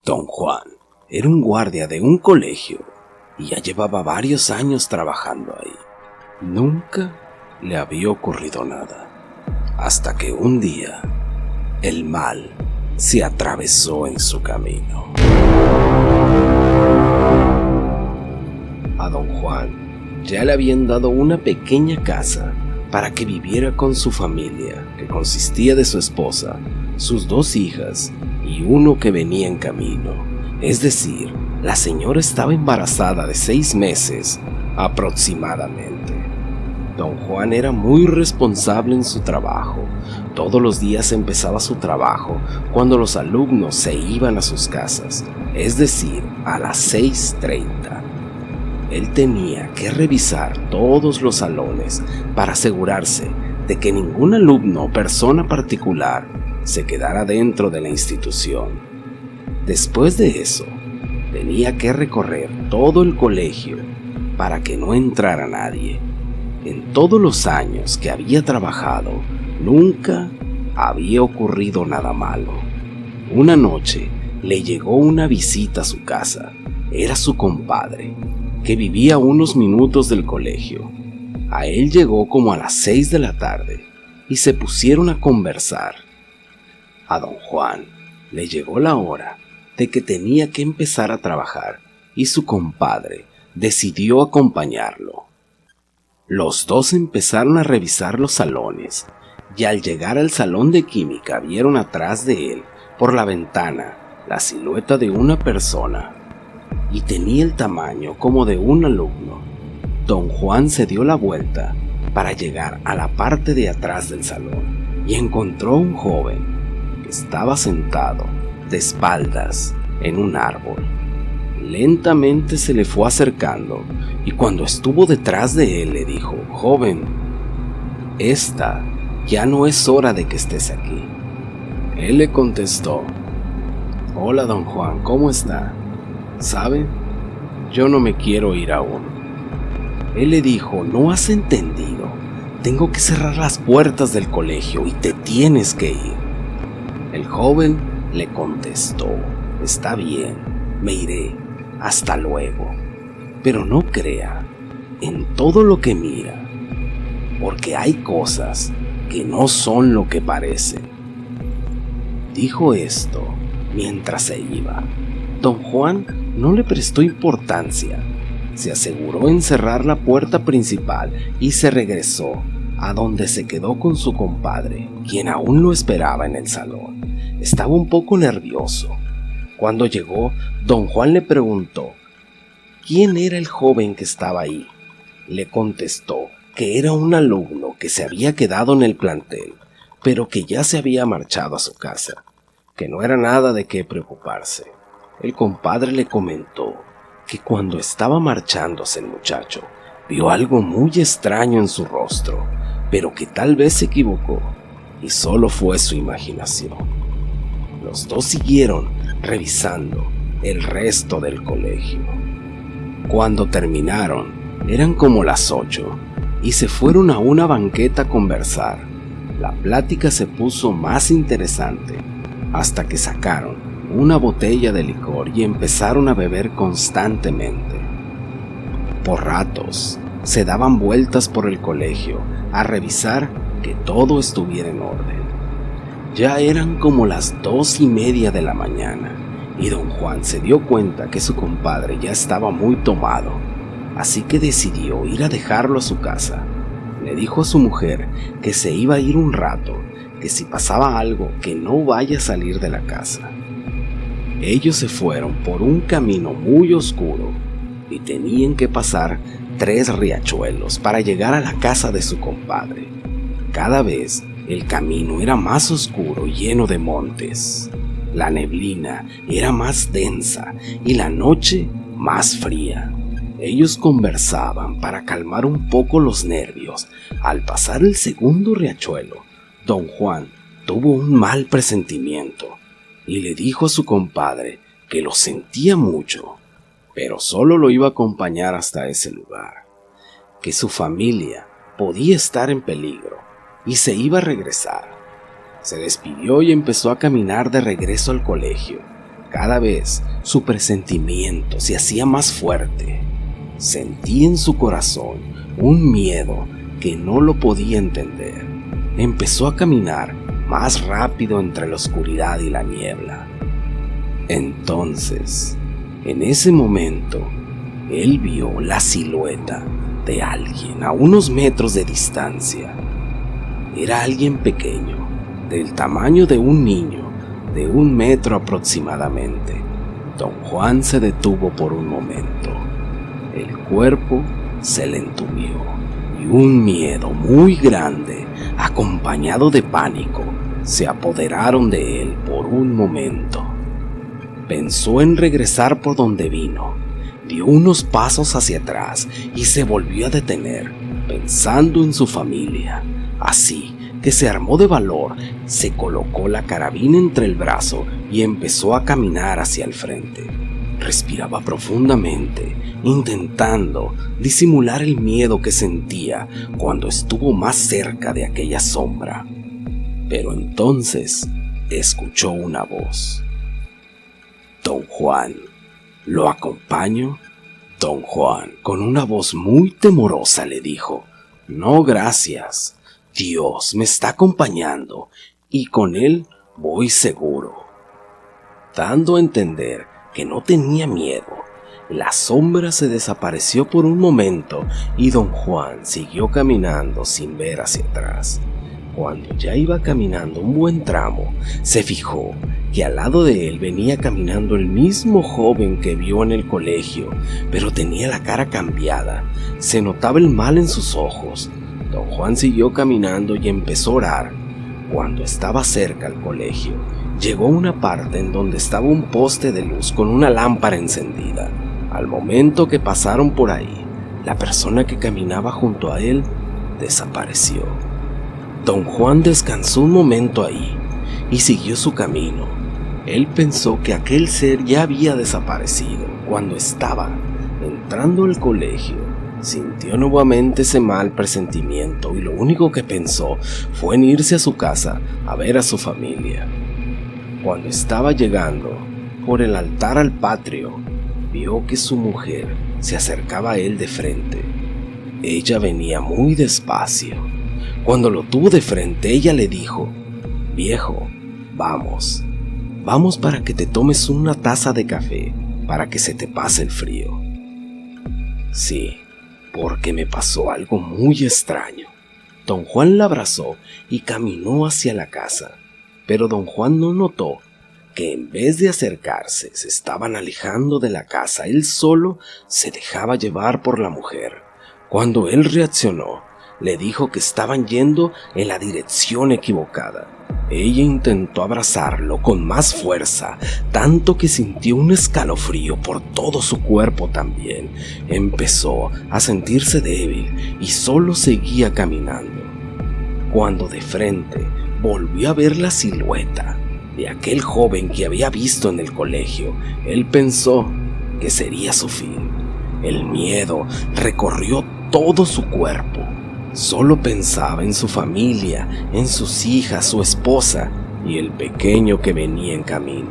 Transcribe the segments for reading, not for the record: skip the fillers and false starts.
Don Juan era un guardia de un colegio y ya llevaba varios años trabajando ahí. Nunca le había ocurrido nada, hasta que un día el mal se atravesó en su camino. A don Juan ya le habían dado una pequeña casa para que viviera con su familia, que consistía de su esposa, sus 2 hijas y uno que venía en camino. Es decir, la señora estaba embarazada de 6 meses aproximadamente. Don Juan era muy responsable en su trabajo. Todos los días empezaba su trabajo cuando los alumnos se iban a sus casas, es decir, a las 6:30. Él tenía que revisar todos los salones para asegurarse de que ningún alumno o persona particular se quedara dentro de la institución. Después de eso, tenía que recorrer todo el colegio para que no entrara nadie. En todos los años que había trabajado, nunca había ocurrido nada malo. Una noche le llegó una visita a su casa. Era su compadre, que vivía a unos minutos del colegio. A él llegó como a las 6 de la tarde y se pusieron a conversar. A don Juan le llegó la hora de que tenía que empezar a trabajar y su compadre decidió acompañarlo. Los dos empezaron a revisar los salones y al llegar al salón de química vieron atrás de él, por la ventana, la silueta de una persona y tenía el tamaño como de un alumno. Don Juan se dio la vuelta para llegar a la parte de atrás del salón y encontró a un joven que estaba sentado de espaldas en un árbol. Lentamente se le fue acercando y cuando estuvo detrás de él le dijo: «Joven, esta ya no es hora de que estés aquí». Él le contestó: «Hola, don Juan, ¿cómo está? ¿Sabe? Yo no me quiero ir aún». Él le dijo: «No has entendido. Tengo que cerrar las puertas del colegio y te tienes que ir». El joven le contestó: «Está bien, me iré. Hasta luego. Pero no crea en todo lo que mira, porque hay cosas que no son lo que parecen». Dijo esto mientras se iba. Don Juan no le prestó importancia. Se aseguró en cerrar la puerta principal y se regresó a donde se quedó con su compadre, quien aún lo esperaba en el salón. Estaba un poco nervioso. Cuando llegó, don Juan le preguntó quién era el joven que estaba ahí. Le contestó que era un alumno que se había quedado en el plantel, pero que ya se había marchado a su casa, que no era nada de qué preocuparse. El compadre le comentó que cuando estaba marchándose el muchacho, vio algo muy extraño en su rostro, pero que tal vez se equivocó y solo fue su imaginación. Los dos siguieron revisando el resto del colegio. Cuando terminaron, eran como las 8 y se fueron a una banqueta a conversar. La plática se puso más interesante hasta que sacaron una botella de licor y empezaron a beber constantemente. Por ratos, se daban vueltas por el colegio a revisar que todo estuviera en orden. Ya eran como las 2:30 de la mañana y don Juan se dio cuenta que su compadre ya estaba muy tomado, así que decidió ir a dejarlo a su casa. Le dijo a su mujer que se iba a ir un rato, que si pasaba algo que no vaya a salir de la casa. Ellos se fueron por un camino muy oscuro y tenían que pasar 3 riachuelos para llegar a la casa de su compadre. Cada vez el camino era más oscuro y lleno de montes. La neblina era más densa y la noche más fría. Ellos conversaban para calmar un poco los nervios. Al pasar el segundo riachuelo, don Juan tuvo un mal presentimiento y le dijo a su compadre que lo sentía mucho, pero solo lo iba a acompañar hasta ese lugar, que su familia podía estar en peligro y se iba a regresar. Se despidió y empezó a caminar de regreso al colegio. Cada vez su presentimiento se hacía más fuerte. Sentía en su corazón un miedo que no lo podía entender. Empezó a caminar más rápido entre la oscuridad y la niebla. Entonces, en ese momento, él vio la silueta de alguien a unos metros de distancia. Era alguien pequeño, del tamaño de un niño, de 1 metro aproximadamente. Don Juan se detuvo por un momento. El cuerpo se le entumió y un miedo muy grande, acompañado de pánico, se apoderaron de él por un momento. Pensó en regresar por donde vino, dio unos pasos hacia atrás y se volvió a detener, pensando en su familia. Así que se armó de valor, se colocó la carabina entre el brazo y empezó a caminar hacia el frente. Respiraba profundamente, intentando disimular el miedo que sentía cuando estuvo más cerca de aquella sombra. Pero entonces escuchó una voz. «Don Juan, ¿lo acompaño?» Don Juan, con una voz muy temorosa, le dijo: «No, gracias. Dios me está acompañando y con él voy seguro». Dando a entender que no tenía miedo, la sombra se desapareció por un momento y don Juan siguió caminando sin ver hacia atrás. Cuando ya iba caminando un buen tramo, se fijó que al lado de él venía caminando el mismo joven que vio en el colegio, pero tenía la cara cambiada. Se notaba el mal en sus ojos. Don Juan siguió caminando y empezó a orar. Cuando estaba cerca al colegio, llegó a una parte en donde estaba un poste de luz con una lámpara encendida. Al momento que pasaron por ahí, la persona que caminaba junto a él desapareció. Don Juan descansó un momento ahí y siguió su camino. Él pensó que aquel ser ya había desaparecido. Cuando estaba entrando al colegio, sintió nuevamente ese mal presentimiento y lo único que pensó fue en irse a su casa a ver a su familia. Cuando estaba llegando por el altar al patio, vio que su mujer se acercaba a él de frente. Ella venía muy despacio. Cuando lo tuvo de frente, ella le dijo: «Viejo, vamos para que te tomes una taza de café para que se te pase el frío». «Sí, porque me pasó algo muy extraño». Don Juan la abrazó y caminó hacia la casa, pero don Juan no notó que en vez de acercarse se estaban alejando de la casa. Él solo se dejaba llevar por la mujer. Cuando él reaccionó, le dijo que estaban yendo en la dirección equivocada. Ella intentó abrazarlo con más fuerza, tanto que sintió un escalofrío por todo su cuerpo también. Empezó a sentirse débil y solo seguía caminando. Cuando de frente volvió a ver la silueta de aquel joven que había visto en el colegio, él pensó que sería su fin. El miedo recorrió todo su cuerpo. Solo pensaba en su familia, en sus hijas, su esposa y el pequeño que venía en camino.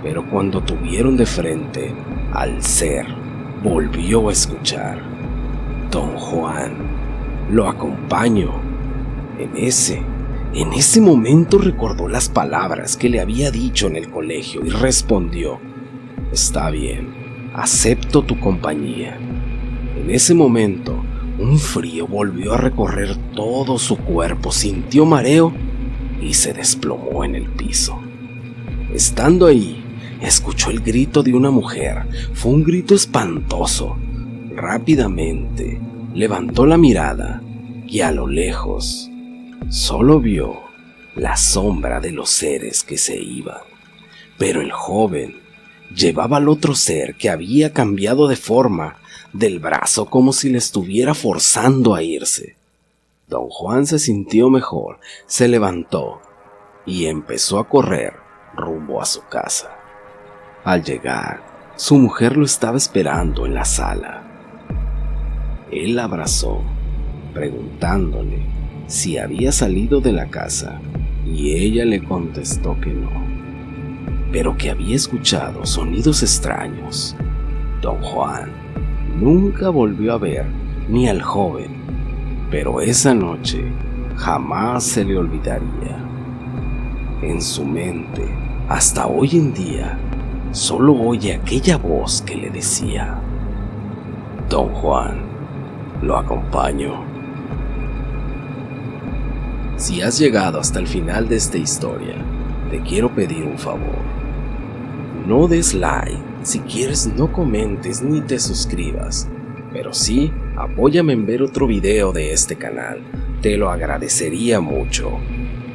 Pero cuando tuvieron de frente al ser, volvió a escuchar: «Don Juan, lo acompaño». En ese momento recordó las palabras que le había dicho en el colegio y respondió: «Está bien, acepto tu compañía». En ese momento, un frío volvió a recorrer todo su cuerpo, sintió mareo y se desplomó en el piso. Estando ahí, escuchó el grito de una mujer. Fue un grito espantoso. Rápidamente levantó la mirada y a lo lejos solo vio la sombra de los seres que se iban. Pero el joven llevaba al otro ser que había cambiado de forma del brazo como si le estuviera forzando a irse. Don Juan se sintió mejor, se levantó y empezó a correr rumbo a su casa. Al llegar, su mujer lo estaba esperando en la sala. Él la abrazó, preguntándole si había salido de la casa, y ella le contestó que no. pero que había escuchado sonidos extraños. Don Juan nunca volvió a ver ni al joven, pero esa noche jamás se le olvidaría. En su mente, hasta hoy en día, solo oye aquella voz que le decía: Don Juan, lo acompaño. Si has llegado hasta el final de esta historia, te quiero pedir un favor. No des like, si quieres no comentes ni te suscribas, pero sí apóyame en ver otro video de este canal, te lo agradecería mucho.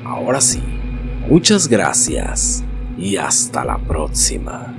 Ahora sí, muchas gracias y hasta la próxima.